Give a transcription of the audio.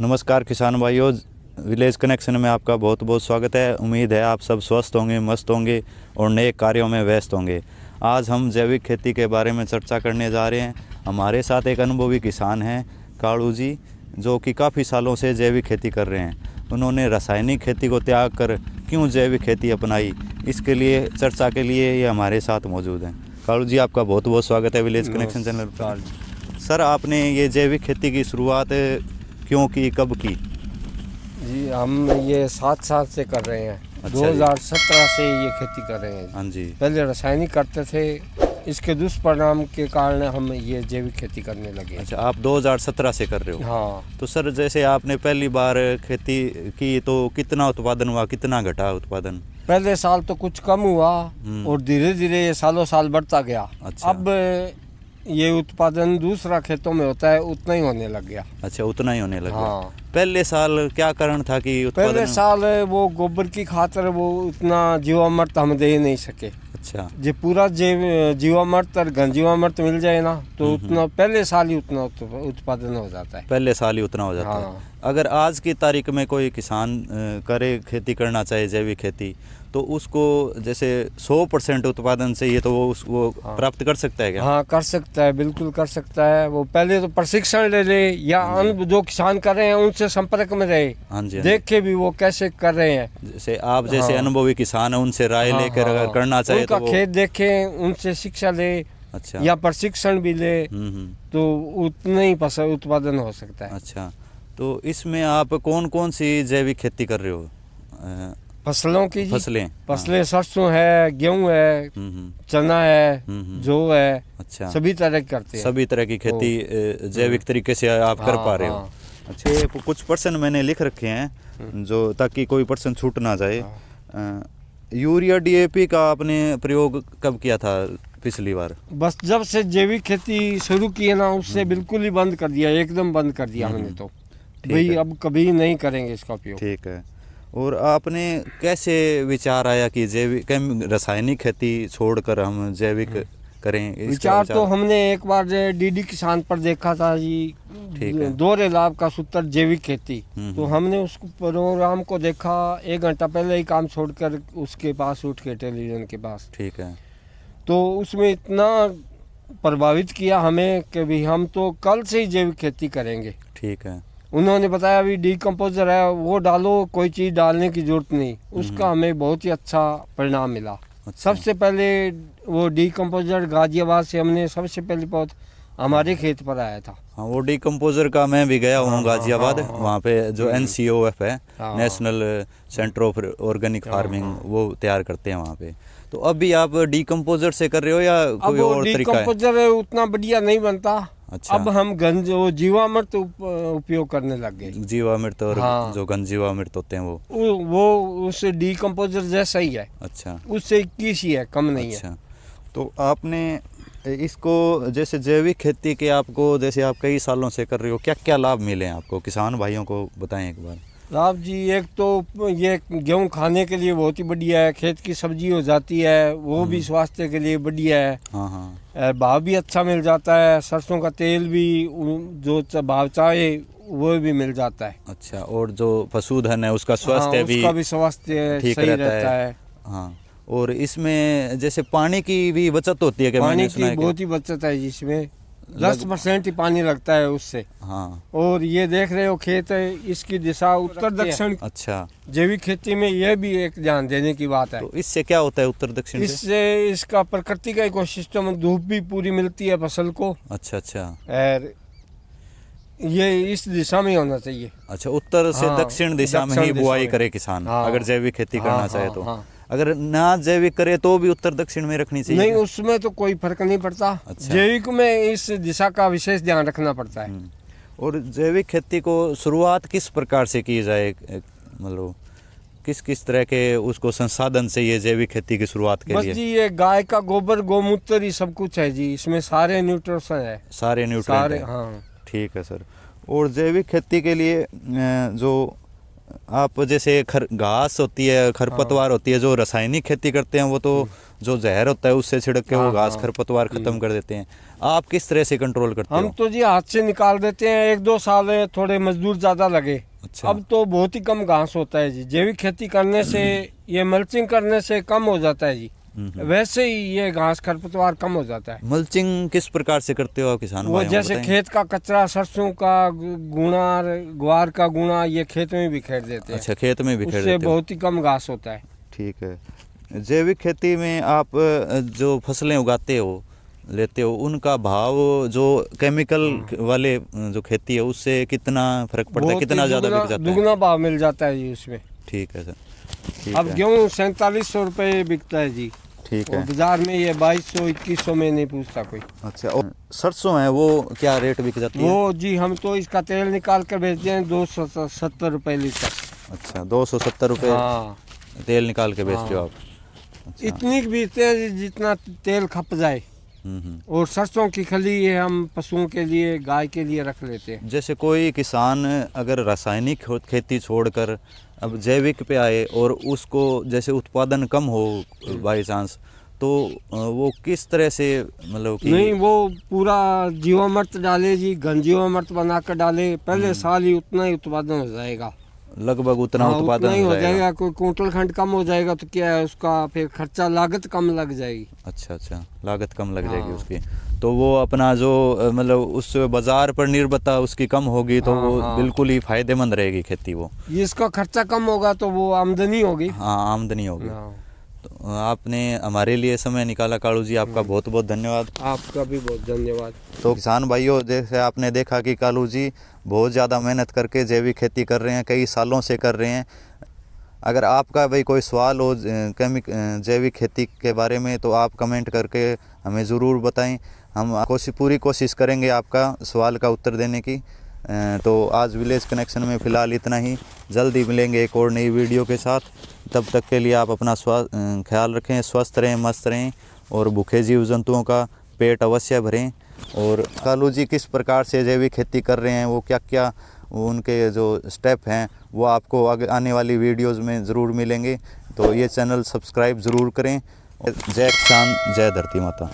नमस्कार किसान भाइयों, विलेज कनेक्शन में आपका बहुत बहुत स्वागत है। उम्मीद है आप सब स्वस्थ होंगे, मस्त होंगे और नए कार्यों में व्यस्त होंगे। आज हम जैविक खेती के बारे में चर्चा करने जा रहे हैं। हमारे साथ एक अनुभवी किसान हैं कालू जी, जो कि काफ़ी सालों से जैविक खेती कर रहे हैं। उन्होंने रासायनिक खेती को त्याग कर क्यों जैविक खेती अपनाई, इसके लिए चर्चा के लिए ये हमारे साथ मौजूद हैं। कालू जी, आपका बहुत बहुत स्वागत है विलेज कनेक्शन चैनल पर। सर, आपने ये जैविक खेती की शुरुआत क्यों की, कब की? जी, हम ये 7 साल से कर रहे हैं। अच्छा 2017 से ये खेती कर रहे हैं। हाँ जी। पहले रासायनिक करते थे, इसके दुष्परिणाम के कारण हम ये जैविक खेती करने लगे। अच्छा, आप 2017 से कर रहे हो? हाँ। तो सर, जैसे आपने पहली बार खेती की तो कितना उत्पादन हुआ, कितना घटा उत्पादन? पहले साल तो कुछ कम हुआ और धीरे धीरे ये सालों साल बढ़ता गया। अच्छा। अब ये उत्पादन दूसरा खेतों में होता है, उतना ही होने लग गया। अच्छा, उतना ही होने लगा। हाँ। पहले साल क्या कारण था कि उत्पादन? पहले साल वो गोबर की खातर वो उतना जीवामृत हम दे नहीं सके। अच्छा। जो पूरा जीवामृत और घन जीवामृत मिल जाए ना तो उतना पहले साल ही उतना उत्पादन हो जाता है। पहले साल ही उतना हो जाता है। हाँ। अगर आज की तारीख में कोई किसान करे, खेती करना चाहे जैविक खेती, तो उसको जैसे 100% उत्पादन चाहिए तो वो हाँ। प्राप्त कर सकता है क्या? हाँ, कर सकता है, बिल्कुल कर सकता है। वो पहले तो प्रशिक्षण ले ले या जो किसान कर रहे हैं उनसे संपर्क में रहे। हाँ जी। देख के भी वो कैसे कर रहे हैं। जैसे आप जैसे हाँ। अनुभवी किसान है, उनसे राय हाँ, लेकर अगर हाँ। करना चाहे उनका तो वो... खेत देखे, उनसे शिक्षा ले। अच्छा। या प्रशिक्षण भी ले तो उतना ही उत्पादन हो सकता है। अच्छा, तो इसमें आप कौन कौन सी जैविक खेती कर रहे हो? फसलों की जी? फसलें सरसों है, गेहूं है, चना है, जौ है। अच्छा, सभी तरह की करते हैं। सभी तरह की खेती जैविक तरीके से आप कर पा रहे हो। हाँ। अच्छा, ये कुछ पर्सन मैंने लिख रखे हैं जो, ताकि कोई पर्सन छूट ना जाए। यूरिया डीएपी का आपने प्रयोग कब किया था पिछली बार? बस जब से जैविक खेती शुरू की है ना, उससे बिल्कुल ही बंद कर दिया, एकदम बंद कर दिया हमने तो। भाई अब कभी नहीं करेंगे इसका उपयोग। ठीक है। और आपने कैसे विचार आया कि जैविक रासायनिक खेती छोड़कर हम जैविक करें? विचार तो हमने एक बार डीडी किसान पर देखा था जी, दोहरे लाभ का सूत्र जैविक खेती। तो हमने उस प्रोग्राम को देखा, 1 घंटा पहले ही काम छोड़कर उसके पास उठ के, टेलीविजन के पास। ठीक है। तो उसमें इतना प्रभावित किया हमें कि भी हम तो कल से ही जैविक खेती करेंगे। ठीक है। उन्होंने बताया अभी डीकम्पोजर है, वो डालो, कोई चीज़ डालने की जरूरत नहीं। उसका हमें बहुत ही अच्छा परिणाम मिला। अच्छा। सबसे पहले वो डीकम्पोजर गाजियाबाद से हमने सबसे पहले पौध हमारे खेत पर आया था। हाँ, वो डीकम्पोजर का मैं भी गया हूँ गाजियाबाद। वहाँ पे जो NCOF है, national centre of organic farming, वो तैयार करते हैं वहाँ पे। तो अभी आप डीकम्पोजर से कर रहे हो या कोई और तरीका है? डीकम्पोजर उतना बढ़िया नहीं बनता। अच्छा। अब हम जीवामृत उपयोग करने लग गए। जीवामृत और हाँ। जो घन जीवामृत होते हैं वो उस डीकम्पोजर जैसा ही है। अच्छा। उससे 21 ही है, कम नहीं है। अच्छा, तो आपने इसको जैसे जैविक खेती के आपको, जैसे आप कई सालों से कर रहे हो, क्या क्या लाभ मिले हैं आपको? किसान भाइयों को बताएं एक बार। लाभ जी, एक तो ये गेहूं खाने के लिए बहुत ही बढ़िया है, खेत की सब्जी हो जाती है, वो भी स्वास्थ्य के लिए बढ़िया है। हाँ हाँ। भाव भी अच्छा मिल जाता है, सरसों का तेल भी जो भाव चाहे वो भी मिल जाता है। अच्छा, और जो पशुधन है उसका स्वास्थ्य हाँ, भी उसका भी स्वास्थ्य ठीक सही रहता है। हाँ, और इसमें जैसे पानी की भी बचत होती है कि पानी मैंने सुना की है बहुत ही बचत है जिसमें 10% ही पानी लगता है उससे। हाँ। और ये देख रहे हो खेत है, इसकी दिशा उत्तर दक्षिण। अच्छा। जैविक खेती में यह भी एक ध्यान देने की बात है। तो इससे क्या होता है उत्तर दक्षिण से? इससे इसका प्रकृति का इकोसिस्टम, धूप भी पूरी मिलती है फसल को। अच्छा अच्छा। और ये इस दिशा में होना चाहिए। अच्छा, उत्तर से हाँ, दक्षिण दिशा में ही बुआई करे किसान। हाँ। अगर जैविक खेती करना हाँ, चाहे हाँ, तो। हाँ। अगर ना जैविक करे तो भी उत्तर दक्षिण में रखनी चाहिए? नहीं, उसमें तो कोई फर्क नहीं पड़ता। अच्छा। जैविक में इस दिशा का विशेष ध्यान रखना पड़ता है। और जैविक खेती को शुरुआत किस प्रकार से की जाए? मतलब किस किस तरह के उसको संसाधन चाहिए जैविक खेती की शुरुआत के लिए? बस जी, ये गाय का गोबर, गोमूत्र, ही सब कुछ है जी। इसमें सारे न्यूट्रिशन है। सारे न्यूट्रिएंट है। हाँ। ठीक है सर। और जैविक खेती के लिए जो आप जैसे घास होती है, खरपतवार होती है, जो रासायनिक खेती करते हैं वो तो जो जहर होता है उससे छिड़क के वो घास खरपतवार खत्म कर देते हैं। आप किस तरह से कंट्रोल करते हो? हम तो जी हाथ से निकाल देते हैं, 1-2 साल है, थोड़े मजदूर ज़्यादा लगे। अच्छा। अब तो बहुत ही कम घास होता है जी, जैविक खेती करने से ये मल्चिंग करने से कम हो जाता है जी। वैसे ही ये घास खरपतवार कम हो जाता है। मल्चिंग किस प्रकार से करते हो आप किसान वो भाइयों को जैसे बताएं? खेत का कचरा, सरसों का गुणा, ग्वार का गुणा, ये खेत में बिखेर देते हैं। अच्छा, खेत में बिखेर उससे देते हो। बहुत ही कम घास होता है। ठीक है। जैविक खेती में आप जो फसलें उगाते हो, लेते हो, उनका भाव जो केमिकल वाले जो खेती है उससे कितना फर्क पड़ता है, बहुत ही कितना ज़्यादा बिक जाता है? दुगना भाव मिल जाता है जी उसमें। ठीक है सर, ठीक अब है। गेहूँ 4700 रुपये बिकता है जी। ठीक और है। बाजार में ये 2200-2100 में नहीं पूछता कोई। अच्छा, और सरसों है वो क्या रेट बिक जाती है? वो जी हम तो इसका तेल निकाल कर बेचते हैं 270 रुपये लीटर। अच्छा, 270 रुपये हाँ, तेल निकाल के बेचते हो हाँ। आप? अच्छा। इतनी बेचते हैं जी जितना तेल खप जाए। और सरसों की खली ये हम पशुओं के लिए, गाय के लिए रख लेते हैं। जैसे कोई किसान अगर रासायनिक खेती छोड़कर अब जैविक पे आए और उसको जैसे उत्पादन कम हो बाई चांस, तो वो किस तरह से मतलब कि नहीं, वो पूरा जीवामृत डाले जी, घन जीवामृत बना कर डाले, पहले साल ही उतना ही उत्पादन हो जाएगा। लगभग उतना हाँ, उत्पादन उतना ही हो जाएगा? कोई कुंटल खंड कम हो जाएगा तो क्या है, उसका फिर खर्चा, लागत कम लग जाएगी। अच्छा अच्छा, लागत कम लग जाएगी हाँ। उसकी। तो वो अपना जो मतलब उस बाजार पर निर्भरता उसकी कम होगी, तो हाँ, वो हाँ। बिल्कुल ही फायदेमंद रहेगी खेती वो। ये इसका खर्चा कम होगा तो वो आमदनी होगी। हाँ, आमदनी होगी। हाँ। तो आपने हमारे लिए समय निकाला कालू जी, आपका बहुत बहुत धन्यवाद। आपका भी बहुत धन्यवाद। तो किसान भाइयों, जैसे आपने देखा कि कालू जी बहुत ज़्यादा मेहनत करके जैविक खेती कर रहे हैं, कई सालों से कर रहे हैं। अगर आपका भाई कोई सवाल हो जैविक खेती के बारे में, तो आप कमेंट करके हमें ज़रूर बताएं। हम पूरी कोशिश करेंगे आपका सवाल का उत्तर देने की। तो आज विलेज कनेक्शन में फ़िलहाल इतना ही। जल्दी मिलेंगे एक और नई वीडियो के साथ। तब तक के लिए आप अपना ख्याल रखें, स्वस्थ रहें, मस्त रहें और भूखे जीव जंतुओं का पेट अवश्य भरें। और कालू जी किस प्रकार से जैविक खेती कर रहे हैं, वो क्या क्या उनके जो स्टेप हैं, वो आपको आगे आने वाली वीडियोस में ज़रूर मिलेंगे। तो ये चैनल सब्सक्राइब ज़रूर करें। जय किसान, जय धरती माता।